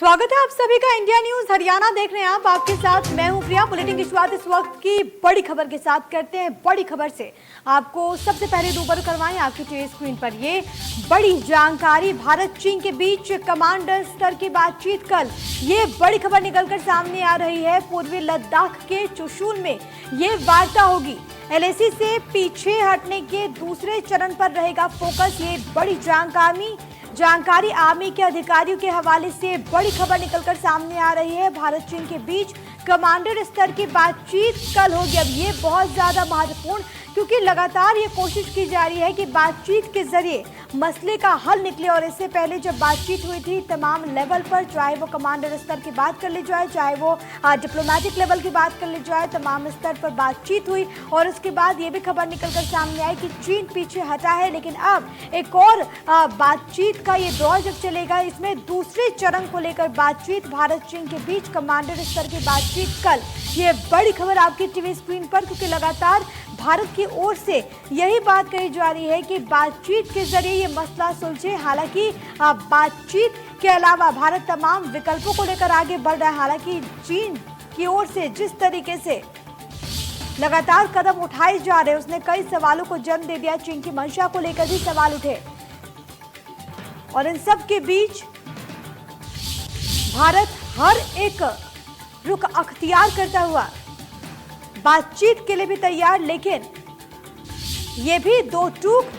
स्वागत है आप सभी का इंडिया न्यूज हरियाणा देख रहे हैं आप। आपके साथ मैं हूं प्रिया। बुलेटिन की शुरुआत इस वक्त की बड़ी खबर के साथ करते हैं। बड़ी खबर से आपको सबसे पहले रूबरू करवाएं आपकी टीवी स्क्रीन पर ये बड़ी जानकारी। भारत चीन के बीच कमांडर स्तर की बातचीत कल, ये बड़ी खबर निकलकर सामने आ रही है। पूर्वी लद्दाख के चुशूल में ये वार्ता होगी। LAC से पीछे हटने के दूसरे चरण पर रहेगा फोकस। ये बड़ी जानकारी आर्मी के अधिकारियों के हवाले से बड़ी खबर निकलकर सामने आ रही है। भारत चीन के बीच कमांडर स्तर की बातचीत कल होगी। अब ये बहुत ज्यादा महत्वपूर्ण, क्योंकि लगातार ये कोशिश की जा रही है कि बातचीत के जरिए मसले का हल निकले। और इससे पहले जब बातचीत हुई थी तमाम लेवल पर, चाहे वो कमांडर स्तर की बात कर ली जाए, चाहे वो डिप्लोमेटिक लेवल की बात कर ली जाए, तमाम स्तर पर बातचीत हुई। और उसके बाद ये भी खबर निकलकर सामने आई कि चीन पीछे हटा है। लेकिन अब एक और बातचीत का ये दौर जब चलेगा, इसमें दूसरे चरण को लेकर बातचीत, भारत चीन के बीच कमांडर स्तर की बातचीत कल। ये बड़ी खबर आपकी टीवी स्क्रीन पर, क्योंकि लगातार भारत की ओर से यही बात कही जा रही है कि बातचीत के जरिए ये मसला सुलझे। हालांकि बातचीत के अलावा भारत तमाम विकल्पों को लेकर आगे बढ़ रहा है। हालांकि चीन की ओर से जिस तरीके से लगातार कदम उठाए जा रहे हैं, उसने कई सवालों को जन्म दे दिया। चीन की मंशा को लेकर भी सवाल उठे, और इन सब के बीच भारत हर एक रुख अख्तियार करता हुआ बातचीत के लिए भी तैयार। लेकिन ये भी दो टूक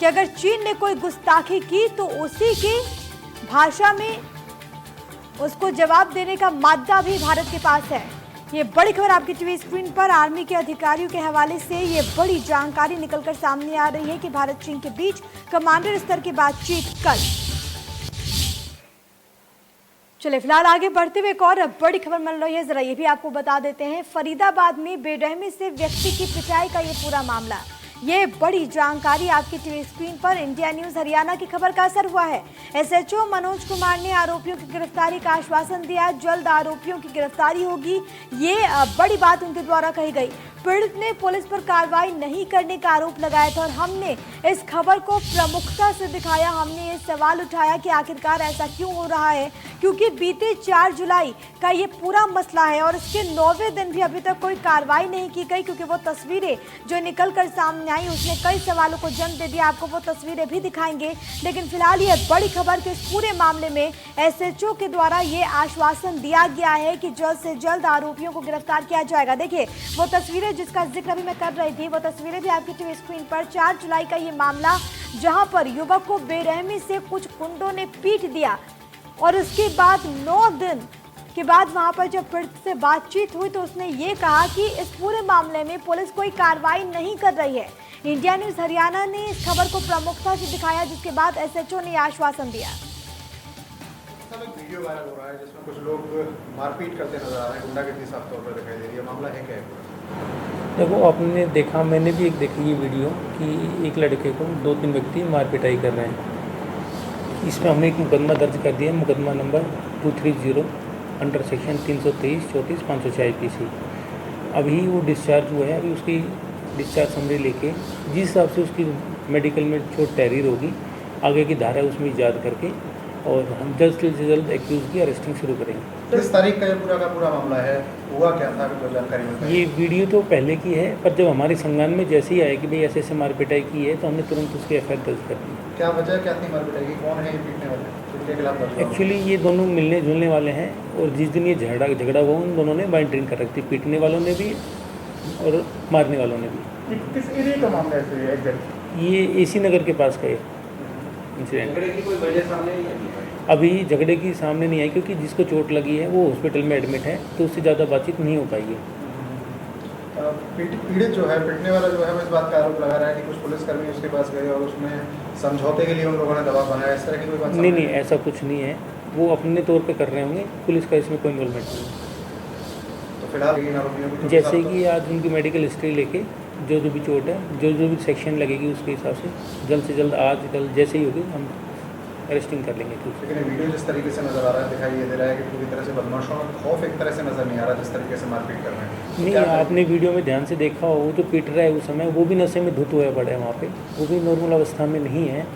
कि अगर चीन ने कोई गुस्ताखी की तो उसी की भाषा में उसको जवाब देने का मादा भी भारत के पास है। ये बड़ी खबर आपकी टीवी स्क्रीन पर आर्मी के अधिकारियों के हवाले से ये बड़ी जानकारी निकलकर सामने आ रही है कि भारत चीन के बीच कमांडर स्तर की बातचीत कल। चलिए फिलहाल आगे बढ़ते हुए एक और बड़ी खबर मिल रही है, जरा ये भी आपको बता देते हैं। फरीदाबाद में बेरहमी से व्यक्ति की पिटाई का ये पूरा मामला, ये बड़ी जानकारी आपकी टीवी स्क्रीन पर इंडिया न्यूज हरियाणा की खबर का असर हुआ है। SHO मनोज कुमार ने आरोपियों की गिरफ्तारी का आश्वासन दिया। जल्द आरोपियों की गिरफ्तारी होगी, ये बड़ी बात उनके द्वारा कही गई। पीड़ित ने पुलिस पर कार्रवाई नहीं करने का आरोप लगाया था और हमने इस खबर को प्रमुखता से दिखाया। हमने ये सवाल उठाया कि आखिरकार ऐसा क्यों हो रहा है, क्योंकि बीते 4 जुलाई का ये पूरा मसला है और इसके 9वें दिन भी अभी तक कोई कार्रवाई नहीं की गई। क्योंकि वो तस्वीरें जो निकल कर सामने आई, उसने कई सवालों को जन्म दे दिया। आपको वो तस्वीरें भी दिखाएंगे। लेकिन फिलहाल ये बड़ी खबर के इस पूरे मामले में SHO के द्वारा ये आश्वासन दिया गया है कि जल्द से जल्द आरोपियों को गिरफ्तार किया जाएगा। देखिए वो तस्वीरें जिसका जिक्र अभी मैं कर रही थी, वो तस्वीरें भी आपकी टीवी स्क्रीन पर। 4 जुलाई का ये मामला, जहां पर युवक को बेरहमी से कुछ गुंडों ने पीट दिया और उसके बाद 9 दिन के बाद वहां पर जब पीड़ित से बातचीत हुई तो उसने ये कहा कि इस पूरे मामले में पुलिस कोई कार्रवाई नहीं कर रही है। इंडिया न्यूज हरियाणा ने इस खबर को प्रमुखता से दिखाया, जिसके बाद SHO ने आश्वासन दिया। वीडियो वायरल हो रहा है जिसमें कुछ लोग मारपीट करते नजर आ रहे हैं, गुंडागर्दी साफ तौर पर दिखाई दे रही है, मामला है क्या है? देखो, आपने देखा, मैंने भी एक देखी ये वीडियो कि एक लड़के को 2-3 व्यक्ति मार पिटाई कर रहे हैं। इसमें हमने एक मुकदमा दर्ज कर दिया, मुकदमा नंबर 230 अंडर सेक्शन 323-34-506 IPC। अभी वो डिस्चार्ज हुआ है। अभी उसकी डिस्चार्ज समरी लेके जिस हिसाब से उसकी मेडिकल में चोट तहरीर होगी, आगे की धारा उसमें इजाद करके और हम जल्द से जल्द एक्यूज की अरेस्टिंग शुरू करेंगे। किस तारीख का ये पूरा मामला है, हुआ क्या था, कोई जानकारी मिलती है? ये वीडियो तो पहले की है, पर जब हमारे संज्ञान में जैसे ही आया कि भाई ऐसे मारपिटाई की है तो हमने तुरंत उसकी FIR दर्ज कर दी। क्या वजह क्या थी मारपिटाई की? कौन है ये पीटने वाले, जिनके खिलाफ दर्ज हुआ? एक्चुअली ये दोनों मिलने जुलने वाले हैं और जिस दिन ये झगड़ा हुआ उन दोनों ने बाइंड्रिंग कर रखी थी, पीटने वालों ने भी और मारने वालों ने भी। किस एरिया का मामला है एग्जैक्ट? ये AC नगर के पास का इंसिडेंट। झगड़े की कोई वजह सामने नहीं आई? अभी झगड़े की सामने नहीं आई, क्योंकि जिसको चोट लगी है वो हॉस्पिटल में एडमिट है, तो उससे ज़्यादा बातचीत नहीं हो पाई है। पीड़ित जो है, पीटने वाला जो है, वो इस बात का आरोप लगा रहा है कि कुछ पुलिसकर्मी उसके पास गए और उसमें समझौते के लिए उन लोगों ने दबाव बनाया। इस तरह की कोई बात नहीं, ऐसा कुछ नहीं है। वो अपने तौर पे कर रहे होंगे, पुलिस का इसमें कोई इन्वॉल्वमेंट नहीं है। तो फिलहाल इन आरोपियों को जैसे कि आज उनकी मेडिकल हिस्ट्री लेके जो भी चोट है, जो भी सेक्शन लगेगी उसके हिसाब से जल्द से जल्द आज कल जैसे ही होगी हम अरेस्टिंग कर लेंगे। लेकिन वीडियो जिस तरीके से नज़र आ रहा है, दिखाई ये दे रहा है कि पूरी तरह से बदमाशों में खौफ एक तरह से नज़र नहीं आ रहा, जिस तरीके से मारपीट कर रहे हैं। नहीं, आपने वीडियो में ध्यान से देखा हो, वो जो पीट रहा है उस समय वो भी नशे में धुत हुआ पड़ा है वहाँ पे, वो भी नॉर्मल अवस्था में नहीं है,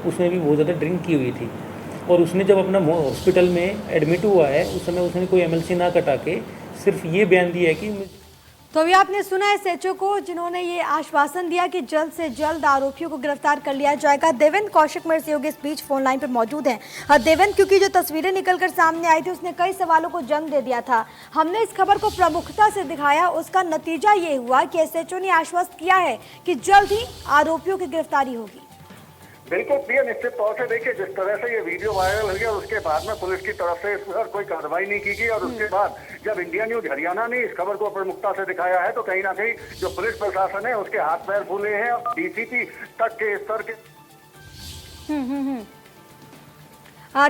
उसमें भी बहुत ज़्यादा ड्रिंक की हुई थी। और उसने जब अपना हॉस्पिटल में एडमिट हुआ है उस समय उसने कोई एमएलसी ना कटा के सिर्फ ये बयान दिया है कि तो अभी आपने सुना है एसएचओ को, जिन्होंने ये आश्वासन दिया कि जल्द से जल्द आरोपियों को गिरफ्तार कर लिया जाएगा। देवेंद्र कौशिक मेरे सहयोगी इस बीच फोन लाइन पर मौजूद हैं। देवेंद्र, क्योंकि जो तस्वीरें निकलकर सामने आई थी उसने कई सवालों को जन्म दे दिया था। हमने इस खबर को प्रमुखता से दिखाया, उसका नतीजा ये हुआ कि एसएचओ ने आश्वस्त किया है कि जल्द ही आरोपियों की गिरफ्तारी होगी। बिल्कुल प्रिय, निश्चित तौर से देखिए जिस तरह से ये वीडियो वायरल हो गया उसके बाद में पुलिस की तरफ से इस पर कोई कार्रवाई नहीं की गई और उसके बाद जब इंडिया न्यूज हरियाणा ने इस खबर को प्रमुखता से दिखाया है तो कहीं ना कहीं जो पुलिस प्रशासन है उसके हाथ पैर फूले हैं और डीसीपी तक के स्तर के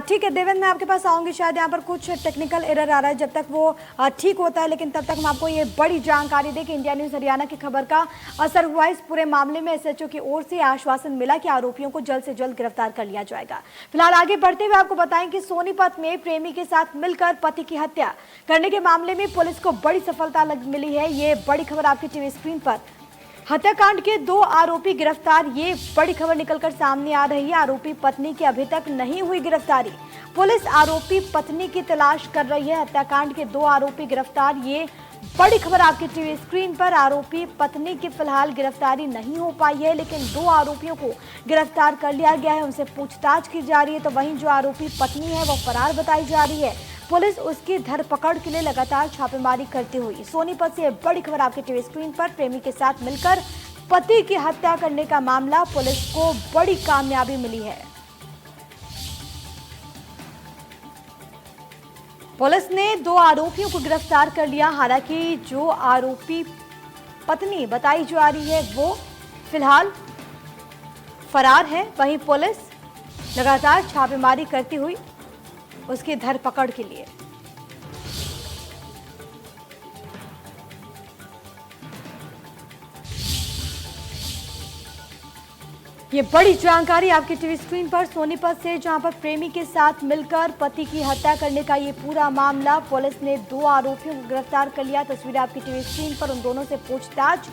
ठीक है देवेंद्र, मैं आपके पास आऊंगी। शायद यहाँ पर कुछ टेक्निकल एरर आ रहा है, जब तक वो ठीक होता है, लेकिन तब तक हम आपको ये बड़ी जानकारी दें कि इंडिया न्यूज़ हरियाणा की खबर का असर हुआ। इस पूरे मामले में एसएचओ की ओर से आश्वासन मिला कि आरोपियों को जल्द से जल्द गिरफ्तार कर लिया जाएगा। फिलहाल आगे बढ़ते हुए आपको बताएं कि सोनीपत में प्रेमी के साथ मिलकर पति की हत्या करने के मामले में पुलिस को बड़ी सफलता मिली है। ये बड़ी खबर आपकी टीवी स्क्रीन पर। हत्याकांड के 2 आरोपी गिरफ्तार, ये बड़ी खबर निकलकर सामने आ रही है। आरोपी पत्नी की अभी तक नहीं हुई गिरफ्तारी। पुलिस आरोपी पत्नी की तलाश कर रही है। हत्याकांड के 2 आरोपी गिरफ्तार, ये बड़ी खबर आपकी टीवी स्क्रीन पर। आरोपी पत्नी की फिलहाल गिरफ्तारी नहीं हो पाई है, लेकिन 2 आरोपियों को गिरफ्तार कर लिया गया है, उनसे पूछताछ की जा रही है। तो वहीं जो आरोपी पत्नी है वो फरार बताई जा रही है। पुलिस उसकी धरपकड़ के लिए लगातार छापेमारी करती हुई। सोनीपत से बड़ी खबर आपकी टीवी स्क्रीन पर। प्रेमी के साथ मिलकर पति की हत्या करने का मामला, पुलिस को बड़ी कामयाबी मिली है। पुलिस ने 2 आरोपियों को गिरफ्तार कर लिया। हालांकि जो आरोपी पत्नी बताई जा रही है वो फिलहाल फरार है। वहीं पुलिस लगातार छापेमारी करती हुई उसकी धरपकड़ के लिए। ये बड़ी जानकारी आपकी टीवी स्क्रीन पर सोनीपत से, जहां पर प्रेमी के साथ मिलकर पति की हत्या करने का ये पूरा मामला, पुलिस ने 2 आरोपियों को गिरफ्तार कर लिया। तस्वीरें आपकी टीवी स्क्रीन पर। उन दोनों से पूछताछ।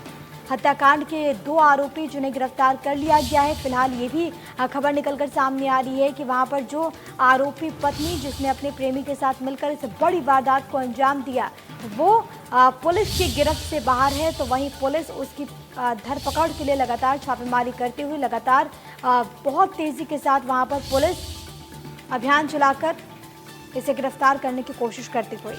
हत्याकांड के 2 आरोपी जिन्हें गिरफ्तार कर लिया गया है। फिलहाल ये भी खबर निकलकर सामने आ रही है कि वहां पर जो आरोपी पत्नी जिसने अपने प्रेमी के साथ मिलकर इस बड़ी वारदात को अंजाम दिया वो पुलिस की गिरफ्त से बाहर है। तो वहीं पुलिस उसकी धरपकड़ के लिए लगातार छापेमारी करती हुई, लगातार बहुत तेजी के साथ वहां पर पुलिस अभियान चलाकर इसे गिरफ्तार करने की कोशिश करती हुई।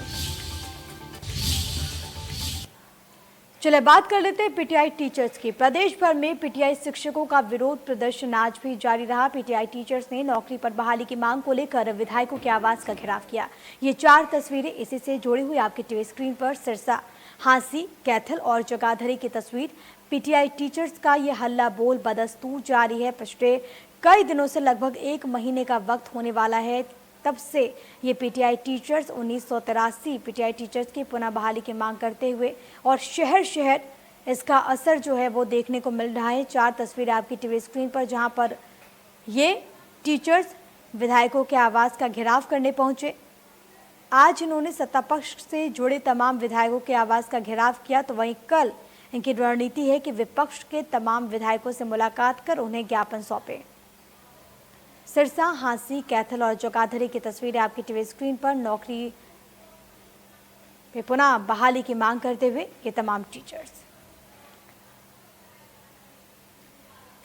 चलिए बात कर लेते हैं पीटीआई टीचर्स की। प्रदेश भर में पीटीआई शिक्षकों का विरोध प्रदर्शन आज भी जारी रहा। पीटीआई टीचर्स ने नौकरी पर बहाली की मांग को लेकर विधायकों के आवास का घेराव किया। ये 4 तस्वीरें इसी से जुड़ी हुई आपकी टीवी स्क्रीन पर। सिरसा, हांसी, कैथल और जगाधरी की तस्वीर। पीटीआई टीचर्स का ये हल्ला बोल बदस्तूर जारी है। पिछले कई दिनों से लगभग 1 महीने का वक्त होने वाला है तब से ये पीटीआई टीचर्स 1983 पीटीआई टीचर्स की पुनः बहाली की मांग करते हुए, और शहर शहर इसका असर जो है वो देखने को मिल रहा है। 4 तस्वीरें आपकी टीवी स्क्रीन पर, जहां पर ये टीचर्स विधायकों के आवास का घेराव करने पहुंचे। आज इन्होंने सत्ता पक्ष से जुड़े तमाम विधायकों के आवास का घेराव किया। तो वहीं कल इनकी रणनीति है कि विपक्ष के तमाम विधायकों से मुलाकात कर उन्हें ज्ञापन सौंपे। सिरसा, हांसी, कैथल और जगाधरी की तस्वीरें आपकी टीवी स्क्रीन पर। नौकरी पे पुनः बहाली की मांग करते हुए ये तमाम टीचर्स।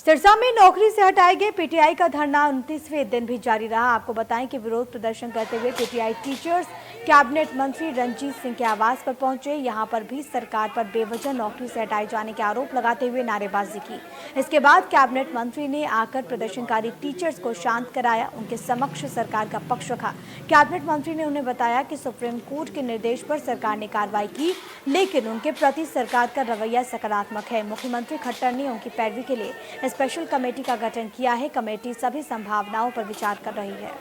सिरसा में नौकरी से हटाए गए पीटीआई का धरना 29वें दिन भी जारी रहा। आपको बताएं कि विरोध प्रदर्शन करते हुए पीटीआई टीचर्स कैबिनेट मंत्री रंजीत सिंह के आवास पर पहुंचे। यहां पर भी सरकार पर बेवजह नौकरी से हटाए जाने के आरोप लगाते हुए नारेबाजी की। इसके बाद कैबिनेट मंत्री ने आकर प्रदर्शनकारी टीचर्स को शांत कराया, उनके समक्ष सरकार का पक्ष रखा। कैबिनेट मंत्री ने उन्हें बताया कि सुप्रीम कोर्ट के निर्देश पर सरकार ने कार्रवाई की, लेकिन उनके प्रति सरकार का रवैया सकारात्मक है। मुख्यमंत्री खट्टर ने उनकी पैरवी के लिए स्पेशल कमेटी का गठन किया है। कमेटी सभी संभावनाओं पर विचार कर रही है।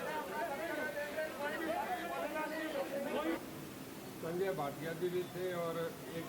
संजय भाटिया जी भी थे और एक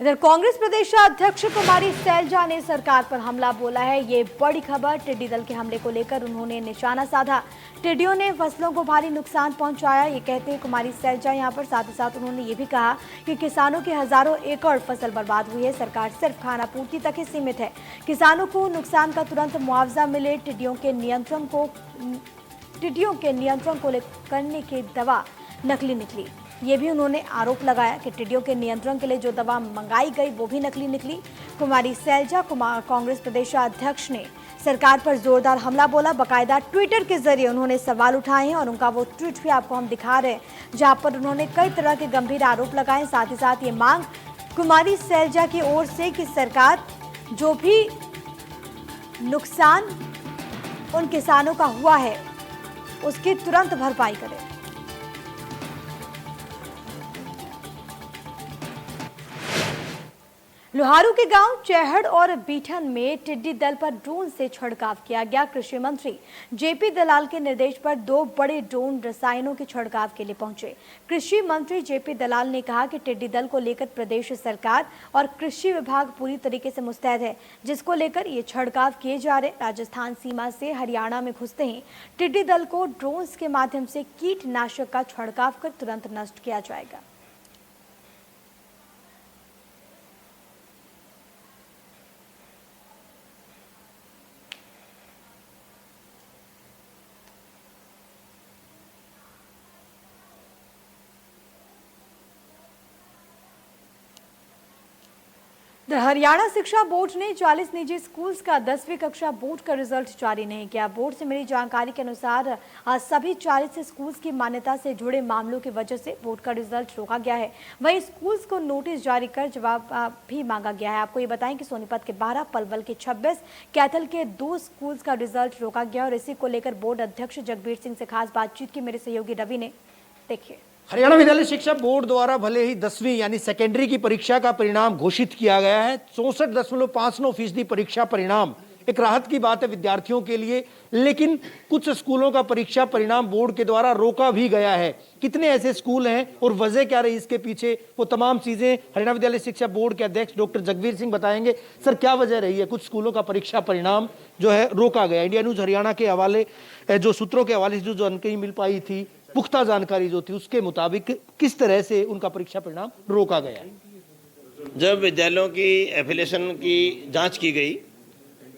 इधर कांग्रेस प्रदेश अध्यक्ष कुमारी सैलजा ने सरकार पर हमला बोला है। ये बड़ी खबर। टिड्डी दल के हमले को लेकर उन्होंने निशाना साधा। टिड्डियों ने फसलों को भारी नुकसान पहुंचाया, ये कहते हैं कुमारी सैलजा यहां पर। साथ ही साथ उन्होंने ये भी कहा कि किसानों की हजारों एकड़ फसल बर्बाद हुई है। सरकार सिर्फ खाना पूर्ति तक ही सीमित है। किसानों को नुकसान का तुरंत मुआवजा मिले। टिड्डियों के नियंत्रण को करने की दवा नकली निकली। ये भी उन्होंने आरोप लगाया कि टिड्डियों के नियंत्रण के लिए जो दवा मंगाई गई वो भी नकली निकली। कुमारी सैलजा कांग्रेस प्रदेश अध्यक्ष ने सरकार पर जोरदार हमला बोला। बाकायदा ट्विटर के जरिए उन्होंने सवाल उठाए हैं और उनका वो ट्वीट भी आपको हम दिखा रहे हैं, जहां पर उन्होंने कई तरह के गंभीर आरोप लगाए। साथ ही साथ ये मांग कुमारी सैलजा की ओर से कि सरकार जो भी नुकसान उन किसानों का हुआ है उसकी तुरंत भरपाई करे। लोहारू के गांव चैहड़ और बीठन में टिड्डी दल पर ड्रोन से छिड़काव किया गया। कृषि मंत्री जेपी दलाल के निर्देश पर 2 बड़े ड्रोन रसायनों के छिड़काव के लिए पहुंचे। कृषि मंत्री जेपी दलाल ने कहा कि टिड्डी दल को लेकर प्रदेश सरकार और कृषि विभाग पूरी तरीके से मुस्तैद है, जिसको लेकर ये छिड़काव किए जा रहे। राजस्थान सीमा से हरियाणा में घुसते ही टिड्डी दल को ड्रोन के माध्यम से कीटनाशक का छिड़काव कर तुरंत नष्ट किया जाएगा। हरियाणा शिक्षा बोर्ड ने 40 निजी स्कूल्स का 10वीं कक्षा बोर्ड का रिजल्ट जारी नहीं किया। बोर्ड से मिली जानकारी के अनुसार सभी 40 स्कूल्स की मान्यता से जुड़े मामलों की वजह से बोर्ड का रिजल्ट रोका गया है। वहीं स्कूल्स को नोटिस जारी कर जवाब भी मांगा गया है। आपको ये बताएं कि सोनीपत के 12, पलवल के 26, कैथल के 2 स्कूल्स का रिजल्ट रोका गया और इसी को लेकर बोर्ड अध्यक्ष जगबीर सिंह से खास बातचीत की मेरे सहयोगी रवि ने। देखिए, हरियाणा विद्यालय शिक्षा बोर्ड द्वारा भले ही 10वीं यानी सेकेंडरी की परीक्षा का परिणाम घोषित किया गया है, 64.59% परीक्षा परिणाम एक राहत की बात है विद्यार्थियों के लिए, लेकिन कुछ स्कूलों का परीक्षा परिणाम बोर्ड के द्वारा रोका भी गया है। कितने ऐसे स्कूल हैं और वजह क्या रही इसके पीछे, वो तमाम चीजें हरियाणा विद्यालय शिक्षा बोर्ड के अध्यक्ष डॉक्टर जगबीर सिंह बताएंगे। सर, क्या वजह रही है कुछ स्कूलों का परीक्षा परिणाम जो है रोका गया? इंडिया न्यूज हरियाणा के हवाले जो सूत्रों के हवाले से जो जानकारी मिल पाई थी, पुख्ता जानकारी जो थी, उसके मुताबिक किस तरह से उनका परीक्षा परिणाम रोका गया? जब विद्यालयों की एफिलिएशन की जांच की गई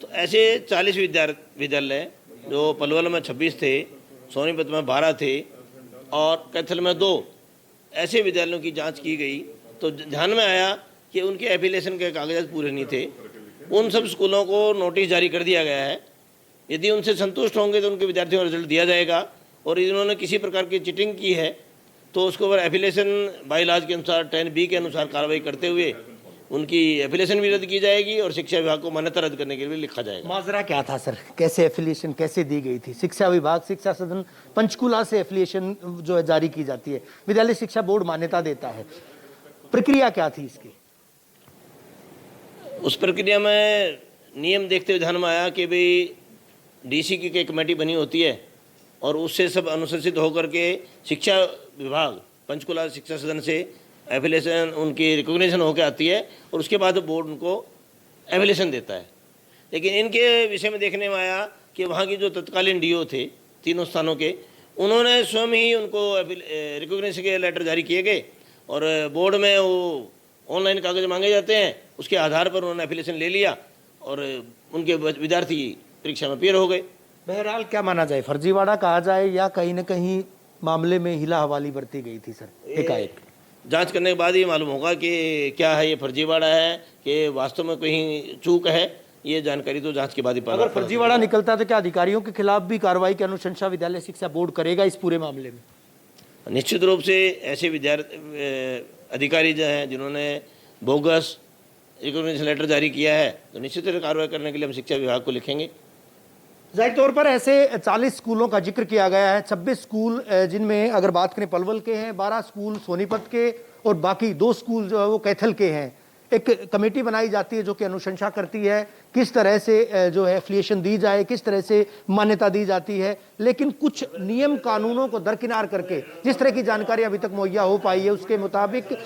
तो ऐसे 40 विद्यालय जो पलवल में 26 थे, सोनीपत में 12 थे और कैथल में 2 ऐसे विद्यालयों की जांच की गई तो ध्यान में आया कि उनके एफिलिएशन के कागजात पूरे नहीं थे। उन सब स्कूलों को नोटिस जारी कर दिया गया है। यदि उनसे संतुष्ट होंगे तो उनके विद्यार्थियों को रिजल्ट दिया जाएगा और इन्होंने किसी प्रकार की चीटिंग की है तो उसके ऊपर एफिलिएशन बाईलाज के अनुसार 10B के अनुसार कार्रवाई करते हुए उनकी एफिलिएशन भी रद्द की जाएगी और शिक्षा विभाग को मान्यता रद्द करने के लिए लिखा जाएगा। माजरा क्या था सर, कैसे एफिलिएशन कैसे दी गई थी? शिक्षा विभाग, शिक्षा सदन पंचकुला से एफिलिएशन जो है जारी की जाती है, विद्यालय शिक्षा बोर्ड मान्यता देता है, प्रक्रिया क्या थी इसकी? उस प्रक्रिया में नियम देखते हुए ध्यान में आया कि भाई DC की एक कमेटी बनी होती है और उससे सब अनुशंसित होकर के शिक्षा विभाग पंचकुला शिक्षा सदन से एफिलिएशन उनकी रिकॉग्निशन होकर आती है और उसके बाद बोर्ड उनको एफिलिएशन देता है। लेकिन इनके विषय में देखने में आया कि वहाँ की जो तत्कालीन DO थे तीनों स्थानों के, उन्होंने स्वयं ही उनको रिकॉग्निशन के लेटर जारी किए गए और बोर्ड में वो ऑनलाइन कागज मांगे जाते हैं, उसके आधार पर उन्होंने एफिलिएशन ले लिया और उनके विद्यार्थी परीक्षा में पेश हो गए। बहरहाल क्या माना जाए, फर्जीवाड़ा कहा जाए या कहीं न कहीं मामले में हिला हवाली बरती गई थी सर? एकाएक जांच करने के बाद ये मालूम होगा कि क्या है ये फर्जीवाड़ा है कि वास्तव में कहीं चूक है। ये जानकारी तो जांच के बाद ही पता। अगर फर्जीवाड़ा निकलता तो क्या अधिकारियों के खिलाफ भी कार्रवाई की अनुशंसा विद्यालय शिक्षा बोर्ड करेगा इस पूरे मामले में? निश्चित रूप से ऐसे अधिकारी जो हैं जिन्होंने बोगस रिकॉग्निशन लेटर जारी किया है तो निश्चित कार्रवाई करने के लिए हम शिक्षा विभाग को लिखेंगे। जाहिर तौर पर ऐसे 40 स्कूलों का जिक्र किया गया है, 26 स्कूल जिनमें अगर बात करें पलवल के हैं, 12 स्कूल सोनीपत के और बाकी 2 स्कूल जो है वो कैथल के हैं। एक कमेटी बनाई जाती है जो कि अनुशंसा करती है किस तरह से जो है एफिलिएशन दी जाए, किस तरह से मान्यता दी जाती है, लेकिन कुछ नियम कानूनों को दरकिनार करके जिस तरह की जानकारी अभी तक मुहैया हो पाई है उसके मुताबिक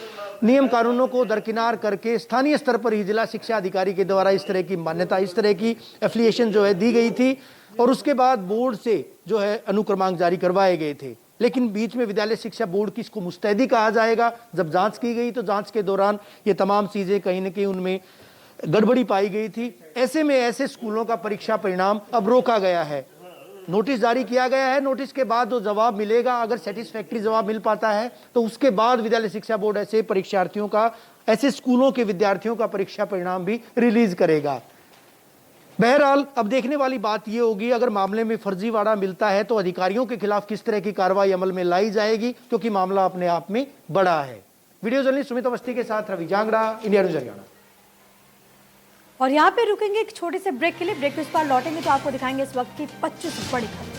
नियम कानूनों को दरकिनार करके स्थानीय स्तर पर ही जिला शिक्षा अधिकारी के द्वारा इस तरह की मान्यता, इस तरह की एफिलिएशन जो है दी गई थी और उसके बाद बोर्ड से जो है अनुक्रमांक जारी करवाए गए थे। लेकिन बीच में विद्यालय शिक्षा बोर्ड की इसको मुस्तैदी कहा जाएगा, जब जांच की गई तो जांच के दौरान ये तमाम चीजें कहीं न कहीं उनमें गड़बड़ी पाई गई थी। ऐसे में ऐसे स्कूलों का परीक्षा परिणाम अब रोका गया है, नोटिस जारी किया गया है। नोटिस के बाद जो जवाब मिलेगा, अगर सेटिस्फैक्ट्री जवाब मिल पाता है तो उसके बाद विद्यालय शिक्षा बोर्ड ऐसे परीक्षार्थियों का, ऐसे स्कूलों के विद्यार्थियों का परीक्षा परिणाम भी रिलीज करेगा। बहरहाल अब देखने वाली बात यह होगी, अगर मामले में फर्जीवाड़ा मिलता है तो अधिकारियों के खिलाफ किस तरह की कार्रवाई अमल में लाई जाएगी, क्योंकि मामला अपने आप में बड़ा है। वीडियो जर्नलिस्ट सुमित अवस्थी के साथ रवि जांगड़ा, इंडिया न्यूज हरियाणा। और यहाँ पे रुकेंगे एक छोटे से ब्रेक के लिए। ब्रेक के उस पार लौटेंगे तो आपको दिखाएंगे इस वक्त की 25 बड़ी खबर।